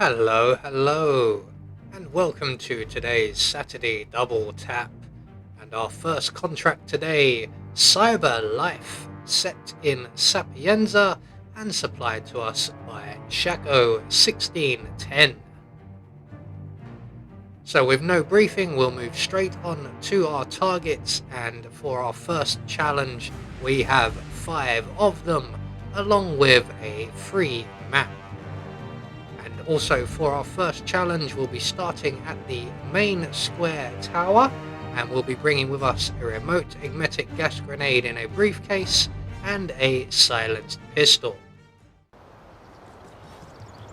Hello, and welcome to today's Saturday Double Tap. And our first contract today, Cyberlife, set in Sapienza and supplied to us by Shaco 1610. So with no briefing, we'll move straight on to our targets, and for our first challenge, we have 5 of them, along with a free map. Also, for our first challenge, we'll be starting at the main square tower, and we'll be bringing with us a remote magnetic gas grenade in a briefcase and a silenced pistol.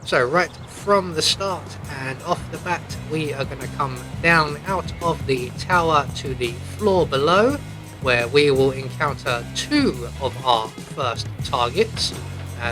So right from the start and off the bat, we are going to come down out of the tower to the floor below, where we will encounter 2 of our first targets.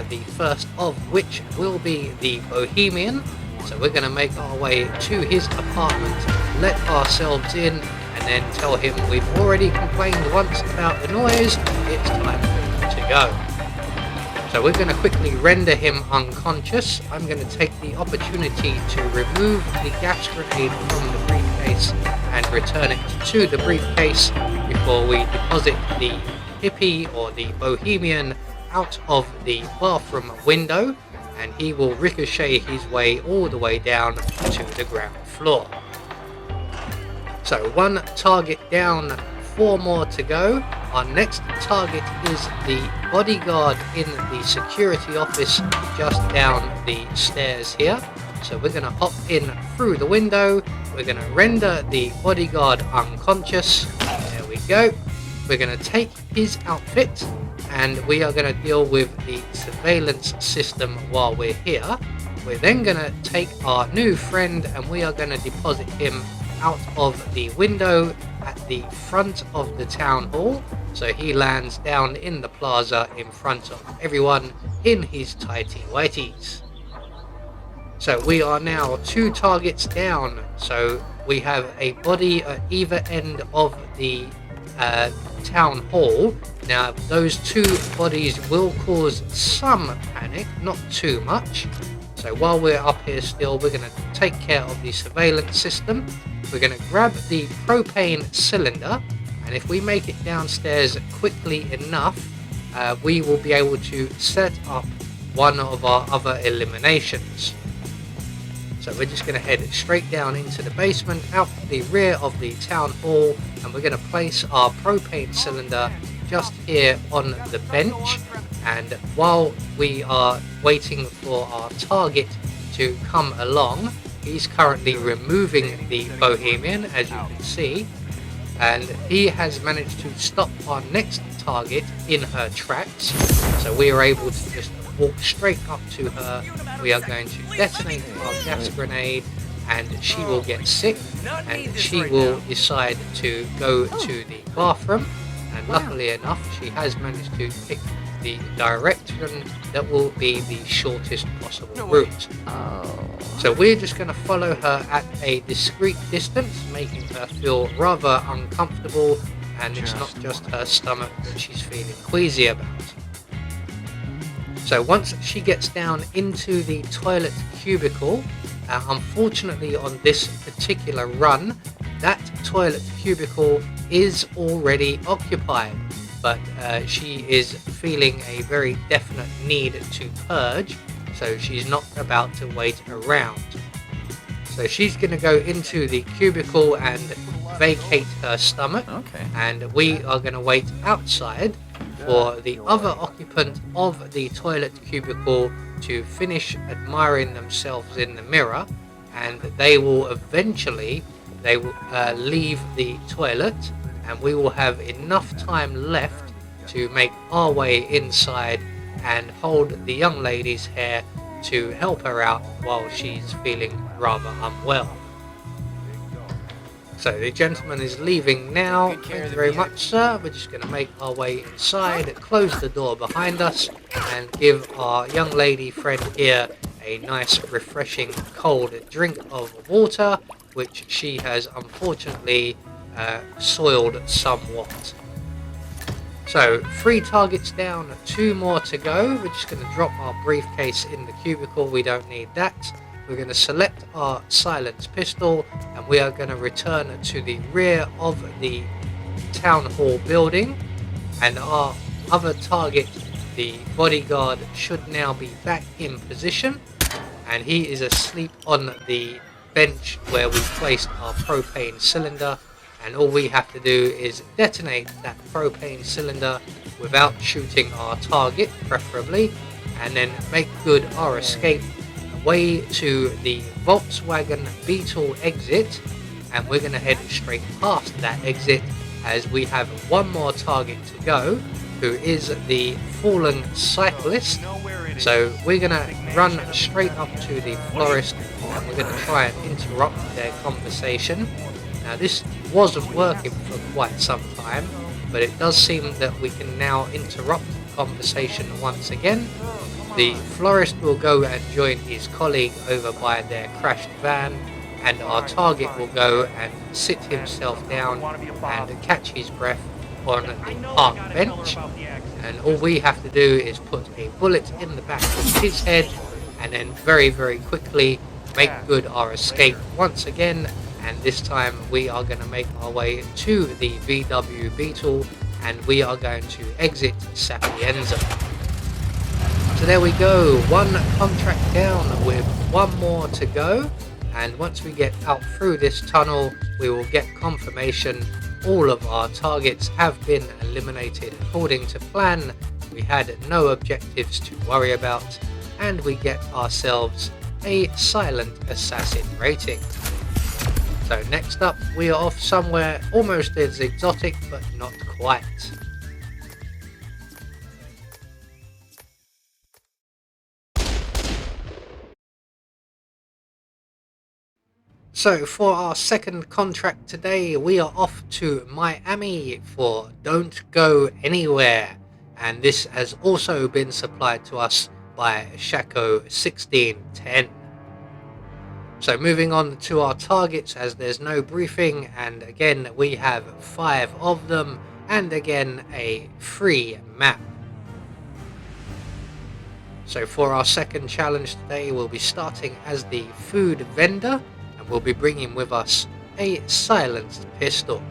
The first of which will be the Bohemian. So we're going to make our way to his apartment, let ourselves in, and then tell him we've already complained once about the noise, it's time for him to go. So we're going to quickly render him unconscious. I'm going to take the opportunity to remove the gas grenade from the briefcase and return it to the briefcase before we deposit the hippie or the Bohemian out of the bathroom window, and he will ricochet his way all the way down to the ground floor. So 1 target down, 4 more to go. Our next target is the bodyguard in the security office just down the stairs here. So we're going to hop in through the window, we're going to render the bodyguard unconscious. There we go. We're going to take his outfit, and we are going to deal with the surveillance system while we're here. We're then going to take our new friend, and we are going to deposit him out of the window at the front of the town hall, so he lands down in the plaza in front of everyone in his tighty whities. So we are now 2 targets down, so we have a body at either end of the town hall. Now those 2 bodies will cause some panic, not too much. So while we're up here still, we're going to take care of the surveillance system. We're going to grab the propane cylinder, and if we make it downstairs quickly enough, we will be able to set up one of our other eliminations. So we're just going to head straight down into the basement, out the rear of the town hall, and we're going to place our propane cylinder just here on the bench. And while we are waiting for our target to come along, he's currently removing the Bohemian, as you can see, and he has managed to stop our next target in her tracks. So we are able to just walk straight up to her. We are going to detonate our gas grenade, and she will get sick, and she will decide to go to the bathroom. And luckily enough, she has managed to pick the direction that will be the shortest possible route. So we're just going to follow her at a discreet distance, making her feel rather uncomfortable, and it's not just her stomach that she's feeling queasy about. So once she gets down into the toilet cubicle, unfortunately on this particular run, that toilet cubicle is already occupied, but she is feeling a very definite need to purge, so she's not about to wait around. So she's going to go into the cubicle and vacate her stomach, and we are going to wait outside for the other occupant of the toilet cubicle to finish admiring themselves in the mirror, and they will eventually leave the toilet, and we will have enough time left to make our way inside and hold the young lady's hair to help her out while she's feeling rather unwell. So the gentleman is leaving now. Thank you very much, sir. We're just going to make our way inside, close the door behind us, and give our young lady friend here a nice refreshing cold drink of water, which she has unfortunately soiled somewhat. So 3 targets down, 2 more to go. We're just going to drop our briefcase in the cubicle. We don't need that. we're going to select our silenced pistol, and we are going to return to the rear of the town hall building, and our other target, the bodyguard, should now be back in position, and he is asleep on the bench where we placed our propane cylinder, and all we have to do is detonate that propane cylinder without shooting our target preferably, and then make good our escape away to the Volkswagen Beetle exit, and we're going to head straight past that exit as we have one more target to go, who is the fallen cyclist. So we're going to run straight up to the florist, and we're going to try and interrupt their conversation. Now this wasn't working for quite some time, but it does seem that we can now interrupt the conversation once again. The florist will go and join his colleague over by their crashed van, and our target will go and sit himself down and catch his breath on the park bench, and all we have to do is put a bullet in the back of his head, and then very quickly make good our escape once again. And this time we are going to make our way to the VW Beetle, and we are going to exit Sapienza. So there we go, one contract down with one more to go, and once we get out through this tunnel we will get confirmation all of our targets have been eliminated according to plan. We had no objectives to worry about, and we get ourselves a silent assassin rating. So next up we are off somewhere almost as exotic but not quite. So for our second contract today, we are off to Miami for Don't Go Anywhere, and this has also been supplied to us by Shaco 1610. So moving on to our targets, as there's no briefing, and again we have 5 of them, and again a free map. So for our second challenge today, we'll be starting as the food vendor, and we'll be bringing with us a silenced pistol.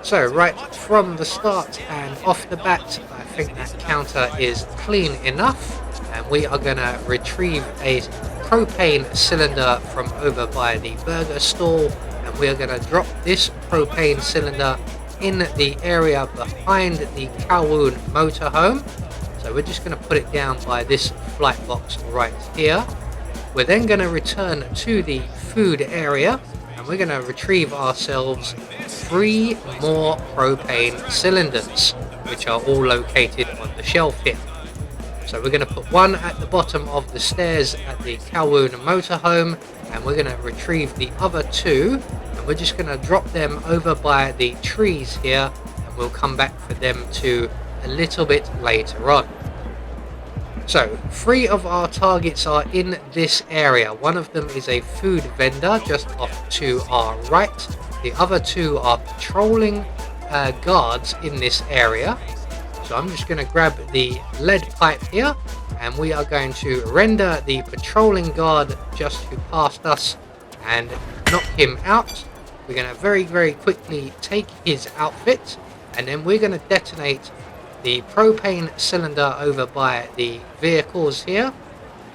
So right from the start and off the bat, I think that counter is clean enough, and we are going to retrieve a propane cylinder from over by the burger stall, and we are going to drop this propane cylinder in the area behind the Kowloon motorhome. So we're just going to put it down by this flight box right here. We're then going to return to the food area, and we're going to retrieve ourselves 3 more propane cylinders, which are all located on the shelf here. So we're going to put one at the bottom of the stairs at the Kowloon motorhome, and we're going to retrieve the other 2, and we're just going to drop them over by the trees here, and we'll come back for them to a little bit later on. So 3 of our targets are in this area. One of them is a food vendor just off to our right. The other 2 are patrolling guards in this area. So I'm just going to grab the lead pipe here, and we are going to render the patrolling guard just who passed us and knock him out. We're going to very quickly take his outfit, and then we're going to detonate the propane cylinder over by the vehicles here,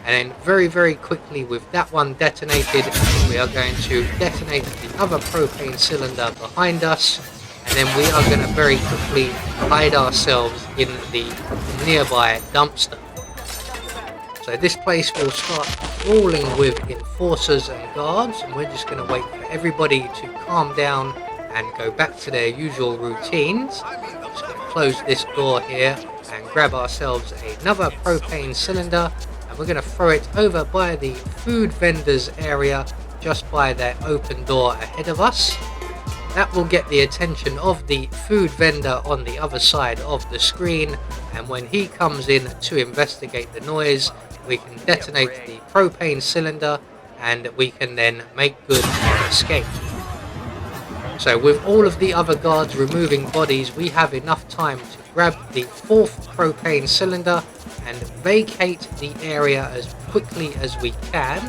and then very quickly with that one detonated, we are going to detonate the other propane cylinder behind us, and then we are going to very quickly hide ourselves in the nearby dumpster. So this place will start crawling with enforcers and guards, and we're just going to wait for everybody to calm down and go back to their usual routines. Just going to close this door here and grab ourselves another propane cylinder, and we're going to throw it over by the food vendors area just by their open door ahead of us. That will get the attention of the food vendor on the other side of the screen, and when he comes in to investigate the noise, we can detonate the propane cylinder, and we can then make good our escape. So with all of the other guards removing bodies, we have enough time to grab the 4th propane cylinder and vacate the area as quickly as we can.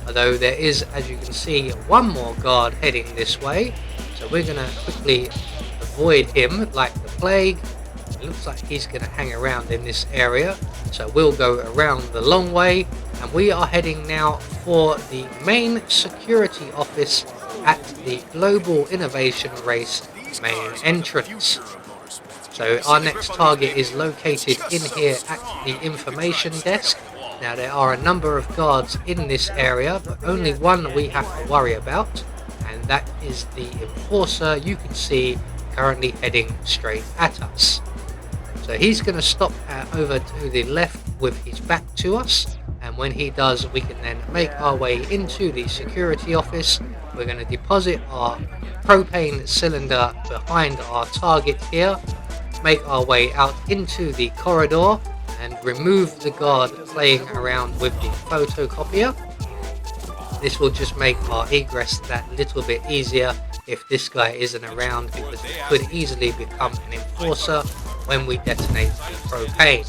Although there is, as you can see, one more guard heading this way. So we're going to quickly avoid him like the plague. It looks like he's going to hang around in this area. So we'll go around the long way. And we are heading now for the main security office at the Global Innovation Race main entrance. So our next target is located in here at the information desk. Now there are a number of guards in this area, but only one we have to worry about, and that is the enforcer you can see currently heading straight at us. So he's going to stop over to the left with his back to us, and when he does, we can then make our way into the security office. We're going to deposit our propane cylinder behind our target here, make our way out into the corridor and remove the guard playing around with the photocopier. This will just make our egress that little bit easier if this guy isn't around, because it could easily become an enforcer when we detonate the propane.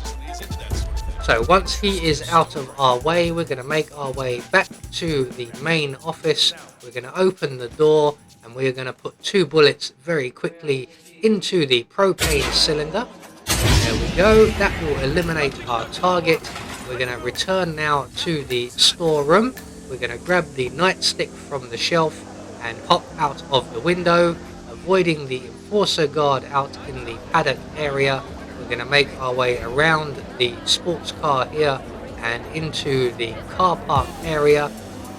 So once he is out of our way, we're going to make our way back to the main office. We're going to open the door and we're going to put 2 bullets very quickly into the propane cylinder. There we go, that will eliminate our target. We're going to return now to the storeroom. We're going to grab the nightstick from the shelf and hop out of the window, avoiding the enforcer guard out in the paddock area. We're going to make our way around the sports car here and into the car park area.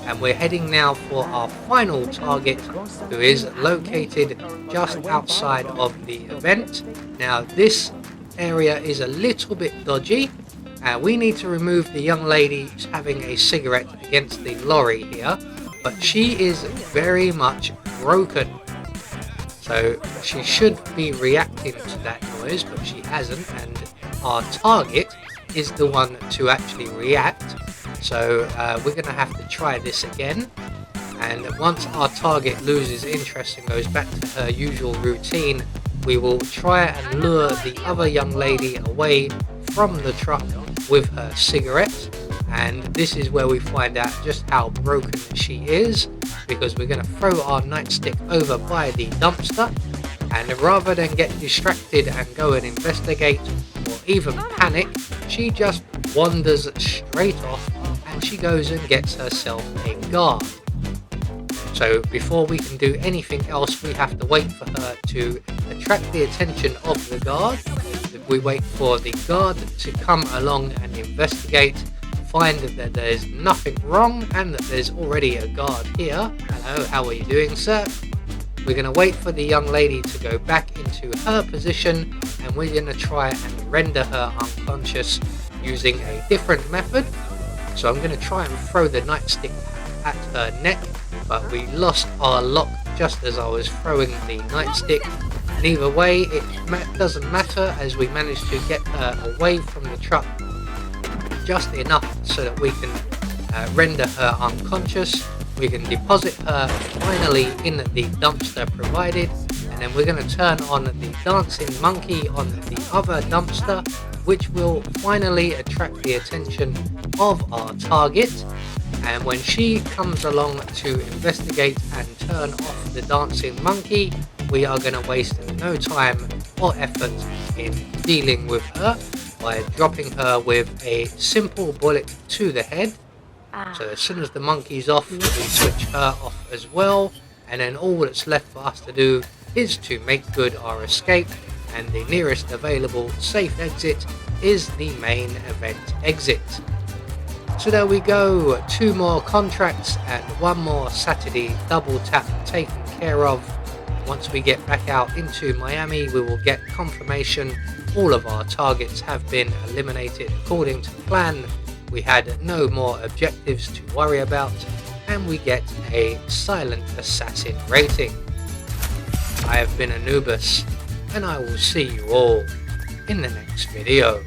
And we're heading now for our final target, who is located just outside of the event. Now this area is a little bit dodgy. We need to remove the young lady having a cigarette against the lorry here, but she is very much broken. So she should be reacting to that noise, but she hasn't, and our target is the one to actually react. So we're going to have to try this again. And once our target loses interest and goes back to her usual routine, we will try and lure the other young lady away from the truck with her cigarette. And this is where we find out just how broken she is, because we're going to throw our nightstick over by the dumpster, and rather than get distracted and go and investigate or even panic, she just wanders straight off and she goes and gets herself a guard. So before we can do anything else, we have to wait for her to attract the attention of the guard. We wait for the guard to come along and investigate, find that there's nothing wrong and that there's already a guard here. Hello, how are you doing, sir? We're going to wait for the young lady to go back into her position, and we're going to try and render her unconscious using a different method. So I'm going to try and throw the nightstick at her neck, but we lost our lock just as I was throwing the nightstick. And either way, it doesn't matter, as we managed to get her away from the truck just enough so that we can render her unconscious. We can deposit her finally in the dumpster provided, and then we're going to turn on the dancing monkey on the other dumpster, which will finally attract the attention of our target. And when she comes along to investigate and turn off the dancing monkey, we are going to waste no time or effort in dealing with her by dropping her with a simple bullet to the head. So as soon as the monkey's off, we switch her off as well, and then all that's left for us to do is to make good our escape, and the nearest available safe exit is the main event exit. So there we go, 2 more contracts and 1 more Saturday double tap taken care of. Once we get back out into Miami, we will get confirmation all of our targets have been eliminated according to plan. We had no more objectives to worry about, and we get a silent assassin rating. I have been Anubis, and I will see you all in the next video.